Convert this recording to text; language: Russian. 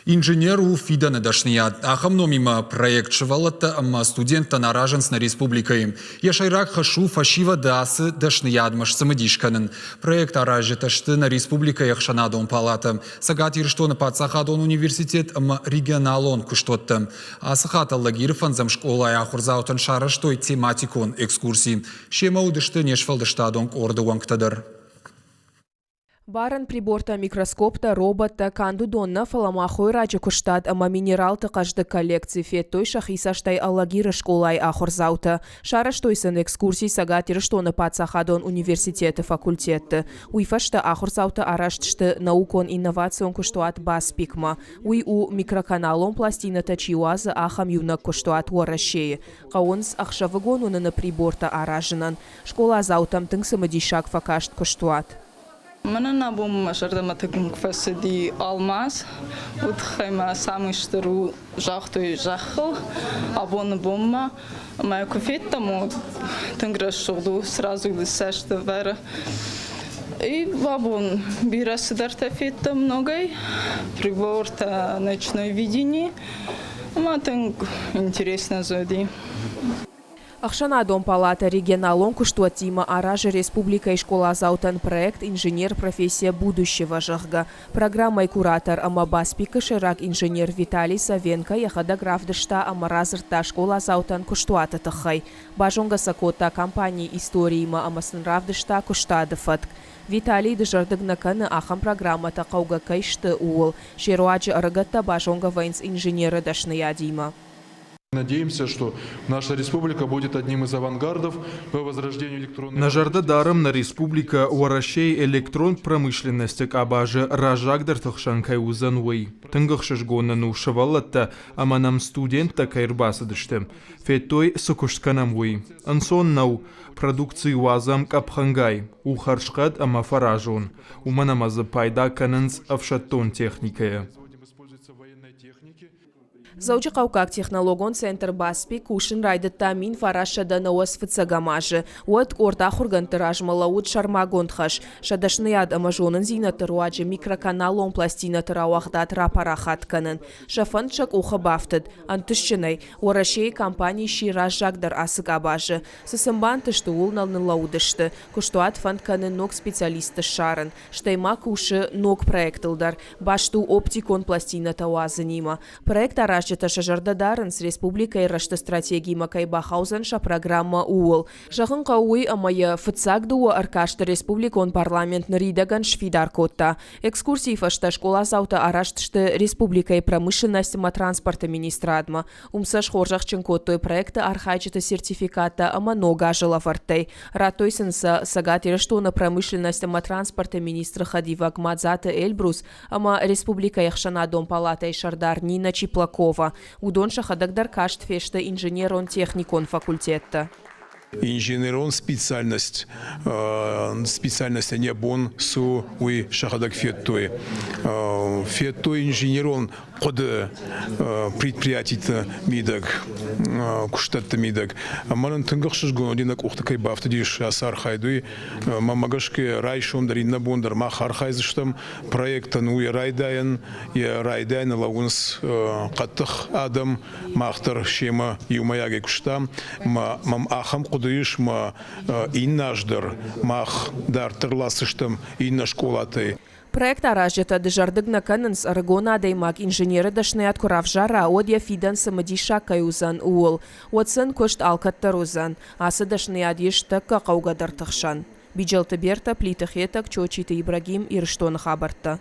Инженеру фиданы дашният. Ахамно мимо проект шевалата, ама студента нараженс на республикой. Яшайрак хашу фашива дасы дашният маш самодишканен. Проект аражеташты на республикой Яхшанадон палата. Сагат ирштона пацахадон университет, ама регионалон куштоттам. Асахата лагирфан зам школа яхурзаутан шараштой тематикон экскурсии. Шема удышты нешфалдыштадон орда ванктадар. Барын приборта микроскопта, роботта, кандудонна фаламахой раджа куштат, ама минералты кажды коллекции феттой шахисаштай аллагиры школай ахурзаута. Шараштойсын экскурсий сагатир штона пацахадон университеты факультетты. Уйфашта ахурзаута араштышты наукон инновацион куштуат бас пикма. Уй у микроканалон пластина тачиуазы ахам юнак куштуат уарашеи. Каонс ахшавыгон унына приборта аражынан. Школа заутам тыңсымыдишак факашт куштуат. Манана бом жардама тагум квасади алмаз, утхайма самый штыру жахтой жахл, абон бомма, моя кофета му танграшуду сразу лисашта вера. И бабон бирасы дартафета многой, приборта ночное видение, матанг интересно зоди. Ахшанадон палата регионалон куштуатима аража республика и школа заутан проект инженер профессия будущего жахга. Программа и куратор амабаспика ширак инженер Виталий Савенко яхада графдышта амаразырта школа заутан куштуата тахай. Бажонга сакота компании истории ма амасынравдышта куштадыфатк. Виталий дыжардыгнаканы ахам программата кауга кайшты уол. Шеруаджи арагатта бажонга вайнс инженеры дашныядима. Надеемся, что наша республика будет одним из авангардов по возрождению электронной... Нажарда даром на республика уарашей электрон промышленности кабаже ражагдер тахшанкай узанвей. Тынгахшишгона ну шавалатта, ама нам студента кайрбасадыштем. Феттой сукуштканамвей. Ансон нау продукции вазам капхангай. Ухаршкад ама фаражон. Уманамаза пайда кананс авшаттон техникая. Заучи каукак технологон центр баспи кушин райдытта мин фараша данауас фыцагамажы. Уат орта хургантыраж малаут шармагонтхаш. Шадашныяд амажонын зинатыруаджы микроканалон пластина тырауахдат рапарахатканын. Шафанчак уха бафтыд. Антышчынай. Уарашей компании шираж жагдар асыгабажы. Сысымбан тышты улналны лаудышты. Куштуат фантканын ног специалисты шарын. Штайма куши ног проектылдар. Башту оптикон пластина тауазынима. Проект араж Шажарда дарын с республикой рашты стратегии Макайбахаузенша программа УОЛ. Жахын кауи амая фыцагдуа аркашты республикон парламент наридаган шфидар котта. Экскурсии фашта школа заута араштышты республикой промышленности транспорта министрадма. Умсаш хоржахчын коттой проекта архайчыты сертификата ама нога жила вартай. Ратой сынса сагатира что на промышленности транспорта министра Хадива Гмадзата Эльбрус ама республика Яхшанадон палата и Шардар Нина Чиплакова. Удонша хадагдар кашт фешта инженерон техникон факультетта. Инженерон специальность не бон су уи шахадак феттой. Феттой инженерон под предприятие мидак куштатта мидак. Манан тынгахшиш гонодинак ухтакай бафтадиш асар хайдуи мамагашке райшон даринна бондар махар хайзыштам проектан уи райдайан лагунс каттых адам махтар шема юмаяге куштам мам ахам кудыш ма иннаждар мах дар тырласыштам инна школатай. Проект аражета дежардыгна канынс арагона даймак инженеры дашныят куравжара одя фидан самадиша каюзан уол. Отсын кошт алкаттарузан. Асы дашныят ешта какаугадар тахшан. Биджалты берта плитахетак чочиты Ибрагим ирштон хабарта.